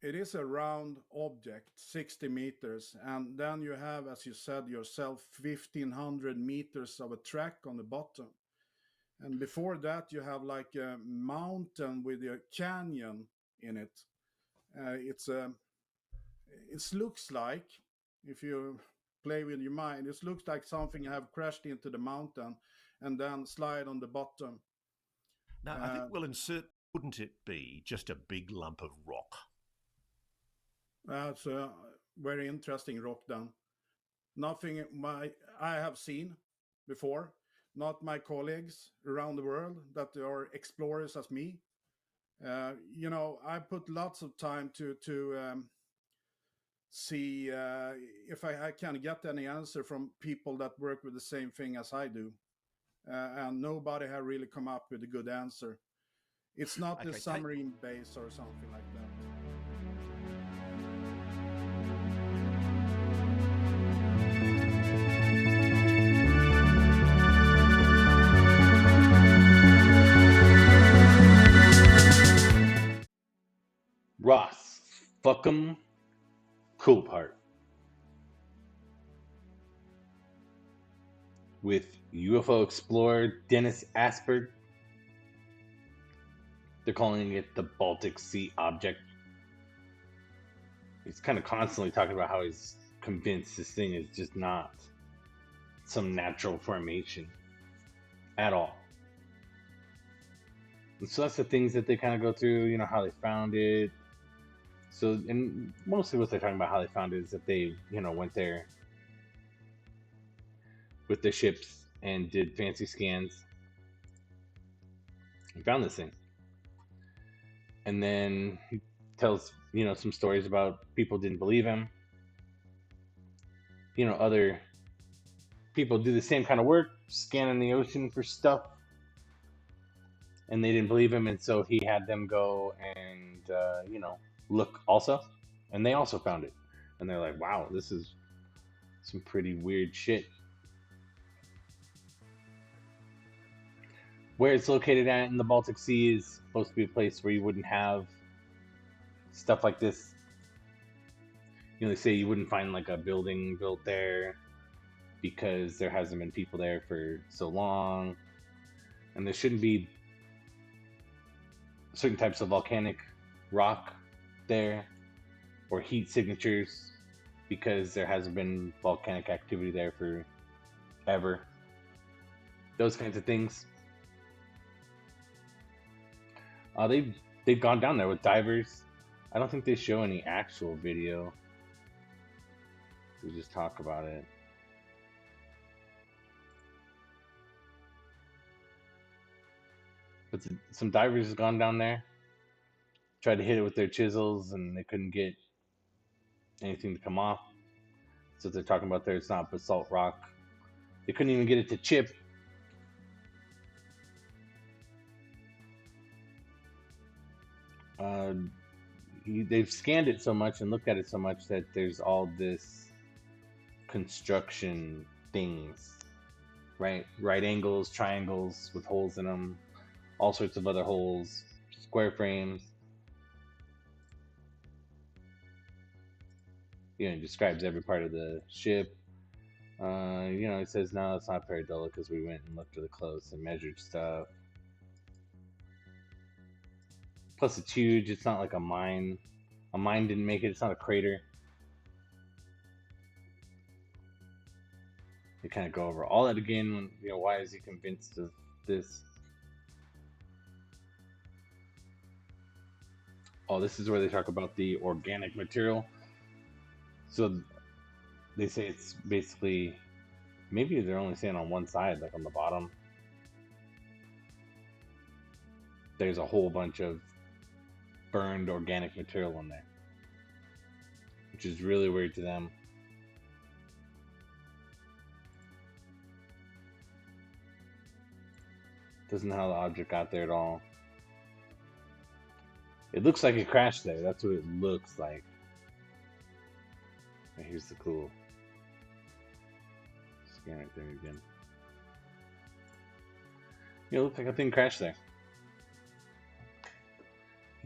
it is a round object, 60 meters, and then you have, as you said yourself, 1,500 meters of a track on the bottom. And before that, you have like a mountain with a canyon in it. It looks like, if you play with your mind, it looks like something have crashed into the mountain and then slide on the bottom. Now, I think we'll insert, wouldn't it be just a big lump of rock? That's a very interesting rock then. Nothing I have seen before, not my colleagues around the world that are explorers as me. I put lots of time to see if I can get any answer from people that work with the same thing as I do. And nobody have really come up with a good answer. It's not the submarine base or something like that. Ross fuckum Coulthart with UFO explorer Dennis Asberg. They're calling it the Baltic Sea Object. He's kind of constantly talking about how he's convinced this thing is just not some natural formation at all. And so that's the things that they kind of go through, how they found it. So, and mostly what they're talking about how they found it is that they, went there with their ships and did fancy scans and found this thing. And then he tells, some stories about people didn't believe him. Other people do the same kind of work, scanning the ocean for stuff, and they didn't believe him, and so he had them go and, look also, and they also found it. And they're like, wow, this is some pretty weird shit. Where it's located at in the Baltic Sea is supposed to be a place where you wouldn't have stuff like this. They say you wouldn't find like a building built there because there hasn't been people there for so long, and there shouldn't be certain types of volcanic rock there or heat signatures because there hasn't been volcanic activity there for ever. Those kinds of things. They've gone down there with divers. I don't think they show any actual video. We just talk about it. But some divers have gone down there, tried to hit it with their chisels, and they couldn't get anything to come off. So they're talking about there, it's not basalt rock. They couldn't even get it to chip. They've scanned it so much and looked at it so much that there's all this construction things, right? Right angles, triangles with holes in them, all sorts of other holes, square frames. It describes every part of the ship. It says, no, it's not Paradilla because we went and looked really close and measured stuff. Plus, it's huge. It's not like a mine. A mine didn't make it. It's not a crater. They kind of go over all that again. Why is he convinced of this? Oh, this is where they talk about the organic material. So they say it's basically, maybe they're only saying on one side, like on the bottom. There's a whole bunch of burned organic material in there, which is really weird to them. Doesn't know how the object got there at all. It looks like it crashed there. That's what it looks like. And here's the cool scan right there again. It looks like a thing crashed there.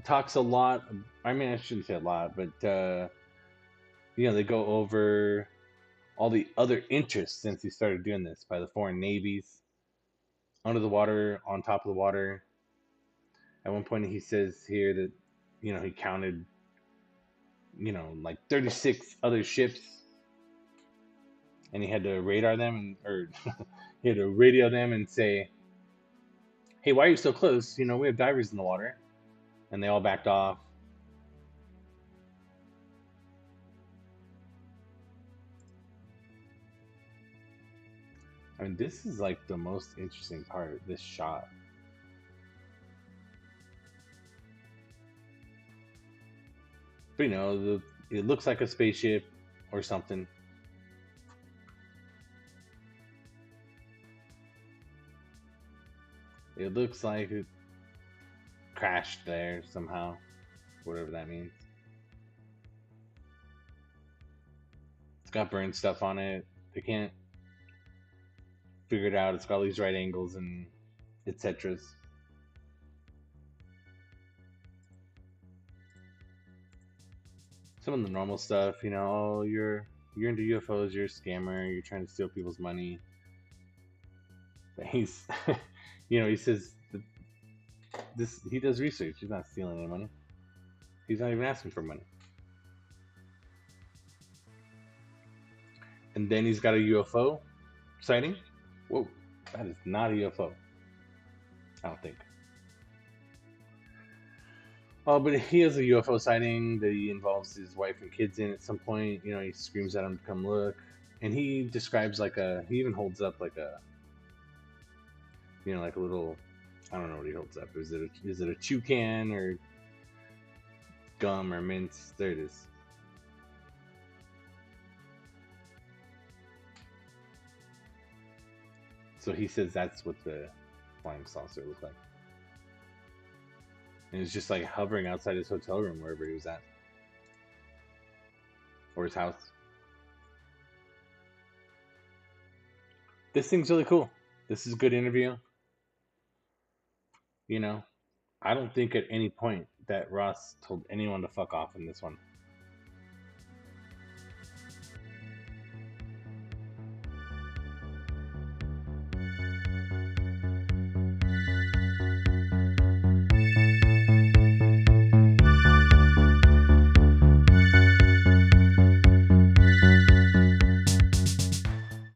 talks a lot. I mean, I shouldn't say a lot, but they go over all the other interests since he started doing this by the foreign navies, under the water, on top of the water. At one point, he says here that he counted like 36 other ships, and he had to radar them or he had to radio them and say, "Hey, why are you so close? We have divers in the water," and they all backed off. I mean, this is like the most interesting part, this shot. But it looks like a spaceship or something. It looks like it crashed there somehow, whatever that means. It's got burned stuff on it. They can't figure it out. It's got all these right angles and etc. Some of the normal stuff, oh, you're into UFOs, you're a scammer, you're trying to steal people's money. But he's, he says he does research. He's not stealing any money. He's not even asking for money. And then he's got a UFO sighting. Whoa, that is not a UFO. I don't think. Oh, but he has a UFO sighting that he involves his wife and kids in at some point. He screams at him to come look. And he describes he even holds up like a little, I don't know what he holds up. Is it a chew can or gum or mints? There it is. So he says that's what the flying saucer looked like. And it's just like hovering outside his hotel room, wherever he was at. Or his house. This thing's really cool. This is a good interview. I don't think at any point that Ross told anyone to fuck off in this one.